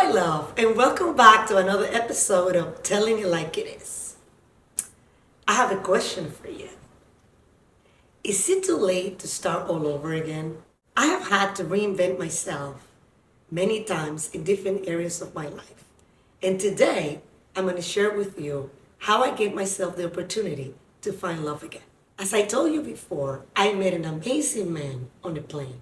my love, and welcome back to another episode of Telling You Like It Is. I have a question for you. Is it too late to start all over again? I have had to reinvent myself many times in different areas of my life. And today, I'm going to share with you how I gave myself the opportunity to find love again. As I told you before, I met an amazing man on the plane.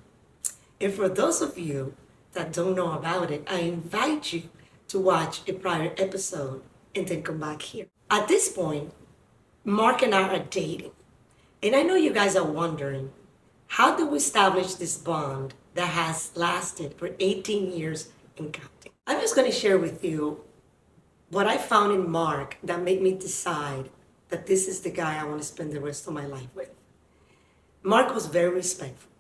And for those of you that don't know about it, I invite you to watch a prior episode and then come back here. At this point, Mark and I are dating. And I know you guys are wondering, how do we establish this bond that has lasted for 18 years and counting? I'm just going to share with you what I found in Mark that made me decide that this is the guy I want to spend the rest of my life with. Mark was very respectful.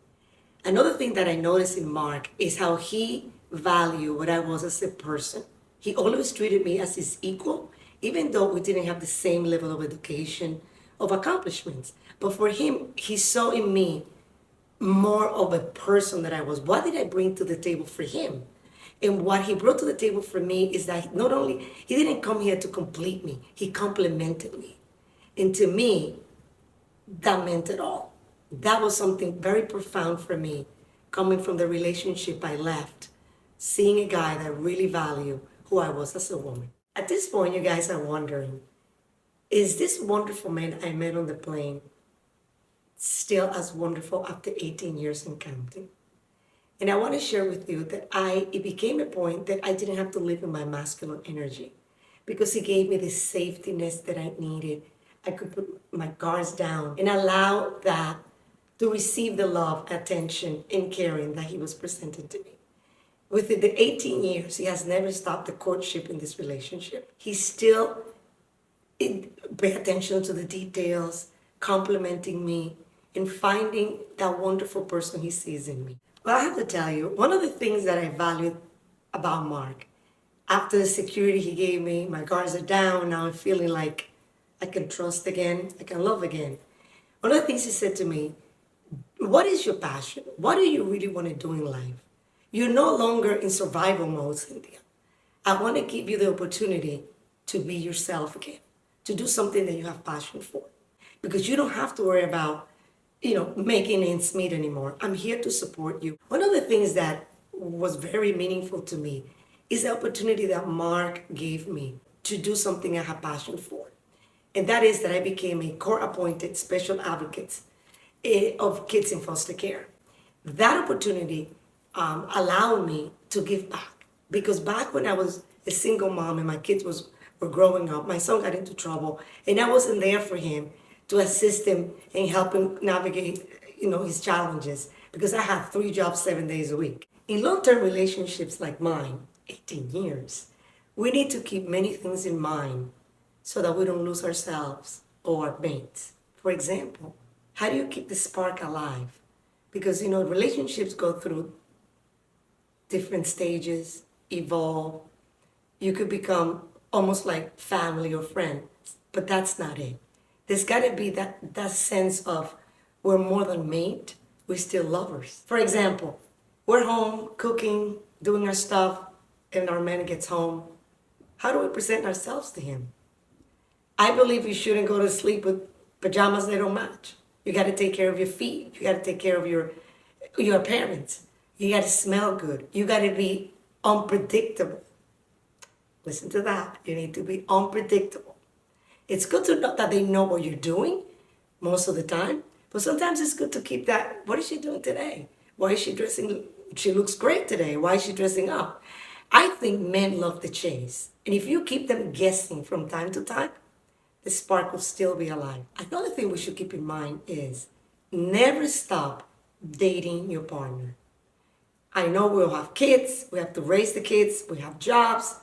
Another thing that I noticed in Mark is how he valued what I was as a person. He always treated me as his equal, even though we didn't have the same level of education, of accomplishments. But for him, he saw in me more of a person that I was. What did I bring to the table for him? And what he brought to the table for me is that not only, he didn't come here to complete me, he complimented me. And to me, that meant it all. That was something very profound for me, coming from the relationship I left, seeing a guy that really valued who I was as a woman. At this point, you guys are wondering, is this wonderful man I met on the plane still as wonderful after 18 years and counting? And I want to share with you that it became a point that I didn't have to live in my masculine energy because he gave me the safety net that I needed. I could put my guards down and allow that to receive the love, attention, and caring that he was presenting to me. Within the 18 years, he has never stopped the courtship in this relationship. He still pay attention to the details, complimenting me, and finding that wonderful person he sees in me. Well, I have to tell you, one of the things that I valued about Mark, after the security he gave me, my guards are down, now I'm feeling like I can trust again, I can love again. One of the things he said to me, what is your passion? What do you really want to do in life? You're no longer in survival mode, Cynthia. I want to give you the opportunity to be yourself again, to do something that you have passion for. Because you don't have to worry about, making ends meet anymore. I'm here to support you. One of the things that was very meaningful to me is the opportunity that Mark gave me to do something I have passion for. And that is that I became a court-appointed special advocate of kids in foster care. That opportunity allowed me to give back. Because back when I was a single mom and my kids were growing up, my son got into trouble and I wasn't there for him to assist him and help him navigate, his challenges because I had 3 jobs 7 days a week. In long-term relationships like mine, 18 years, we need to keep many things in mind so that we don't lose ourselves or our mates. For example, how do you keep the spark alive? Because, relationships go through different stages, evolve. You could become almost like family or friends, but that's not it. There's got to be that sense of we're more than mate, we're still lovers. For example, we're home cooking, doing our stuff, and our man gets home. How do we present ourselves to him? I believe you shouldn't go to sleep with pajamas that don't match. You got to take care of your feet. You got to take care of your appearance. You got to smell good. You got to be unpredictable. Listen to that. You need to be unpredictable. It's good to know that they know what you're doing most of the time, but sometimes it's good to keep that. What is she doing today? Why is she dressing? She looks great today. Why is she dressing up? I think men love the chase. And if you keep them guessing from time to time, the spark will still be alive. Another thing we should keep in mind is never stop dating your partner. I know we'll have kids, we have to raise the kids, we have jobs,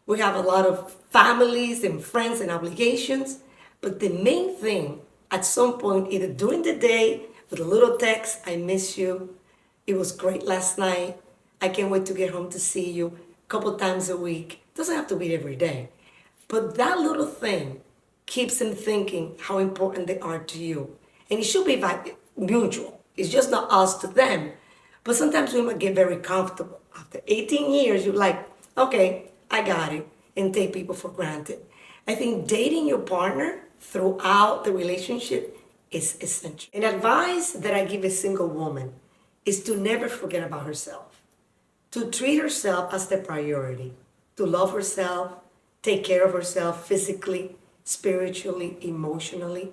we have a lot of families and friends and obligations, but the main thing, at some point, either during the day, with a little text, I miss you, it was great last night, I can't wait to get home to see you, a couple times a week. It doesn't have to be every day. But that little thing keeps them thinking how important they are to you. And it should be mutual. It's just not us to them. But sometimes we might get very comfortable. After 18 years, you're like, okay, I got it, and take people for granted. I think dating your partner throughout the relationship is essential. An advice that I give a single woman is to never forget about herself, to treat herself as the priority, to love herself, take care of herself physically, spiritually, emotionally,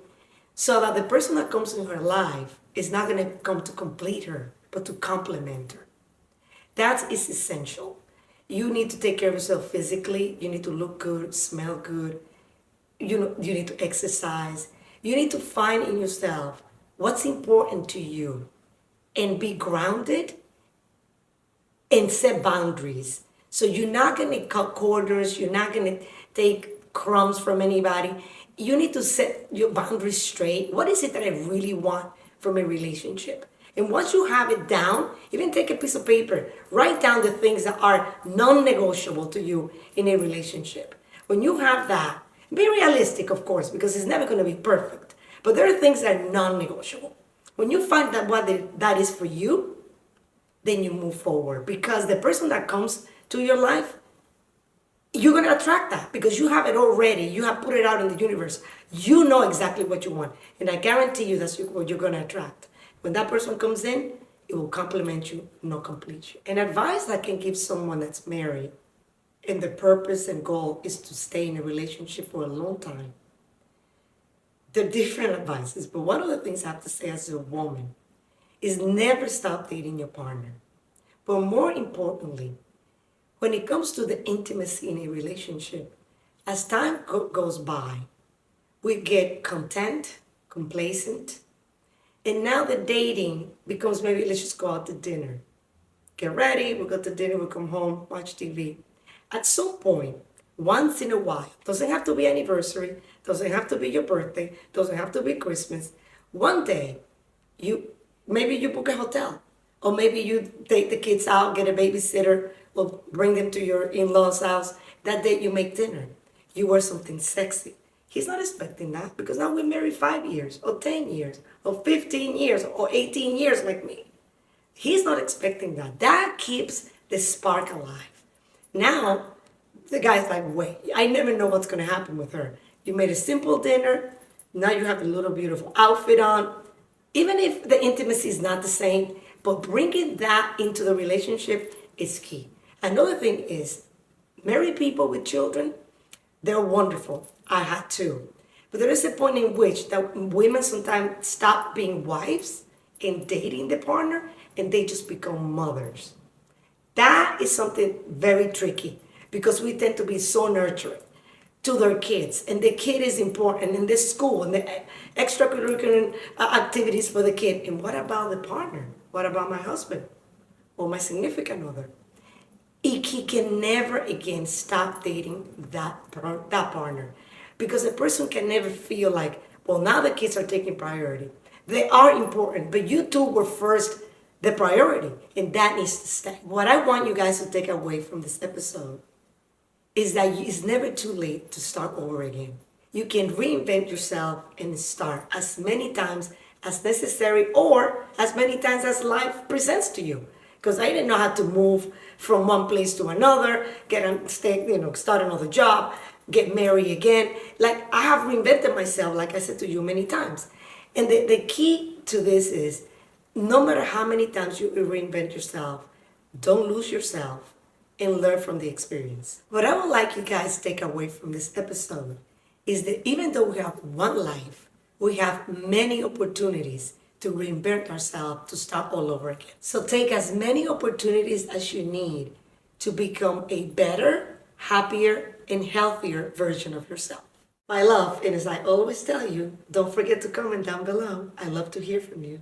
so that the person that comes in her life is not going to come to complete her, but to complement her. That is essential. You need to take care of yourself physically. You need to look good, smell good. You need to exercise. You need to find in yourself what's important to you and be grounded and set boundaries. So you're not going to cut corners. You're not going to take crumbs from anybody. You need to set your boundaries straight. What is it that I really want from a relationship? And once you have it down, even take a piece of paper, write down the things that are non-negotiable to you in a relationship. When you have that, be realistic, of course, because it's never going to be perfect. But there are things that are non-negotiable. When you find that that is for you, then you move forward. Because the person that comes to your life, you're going to attract that because you have it already. You have put it out in the universe. You know exactly what you want. And I guarantee you that's what you're going to attract. When that person comes in, it will complement you, not complete you. An advice that I can give someone that's married and the purpose and goal is to stay in a relationship for a long time. They're different advices, but one of the things I have to say as a woman is never stop dating your partner. But more importantly, when it comes to the intimacy in a relationship, as time goes by, we get content, complacent, and now the dating becomes maybe let's just go out to dinner. Get ready, we'll go to dinner, we'll come home, watch TV. At some point, once in a while, doesn't have to be anniversary, doesn't have to be your birthday, doesn't have to be Christmas. One day, maybe you book a hotel, or maybe you take the kids out, get a babysitter, or bring them to your in-laws' house. That day you make dinner. You wear something sexy. He's not expecting that because now we're married 5 years, or 10 years, or 15 years, or 18 years like me. He's not expecting that. That keeps the spark alive. Now, the guy's like, wait, I never know what's going to happen with her. You made a simple dinner. Now you have a little beautiful outfit on. Even if the intimacy is not the same, but bringing that into the relationship is key. Another thing is, married people with children, they're wonderful. I had two. But there is a point in which that women sometimes stop being wives and dating the partner and they just become mothers. That is something very tricky because we tend to be so nurturing to their kids, and the kid is important in the school and the extracurricular activities for the kid. And what about the partner? What about my husband or my significant other? He can never again stop dating that partner because a person can never feel like, well, now the kids are taking priority. They are important, but you two were first the priority, and that needs to stay. What I want you guys to take away from this episode is that it's never too late to start over again. You can reinvent yourself and start as many times as necessary or as many times as life presents to you. Because I didn't know how to move from one place to another, start another job, get married again. Like I have reinvented myself, like I said to you many times. And the key to this is no matter how many times you reinvent yourself, don't lose yourself and learn from the experience. What I would like you guys to take away from this episode is that even though we have one life, we have many opportunities to reinvent ourselves, to start all over again. So take as many opportunities as you need to become a better, happier, and healthier version of yourself. My love, and as I always tell you, don't forget to comment down below. I love to hear from you.